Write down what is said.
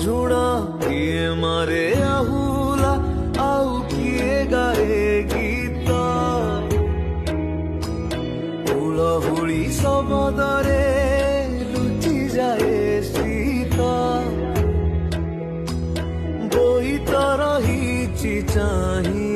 ଝୁଣା କିଏ ମାରେ ଆହୁଲା ଆଉ କିଏ ଗାଏ ଗୀତ ହୁଳହୁଳି ଶବଦରେ ଲୁଚି ଯାଏ ଶୀତ ବୋଇ ତ ରହିଛି ଚାହିଁ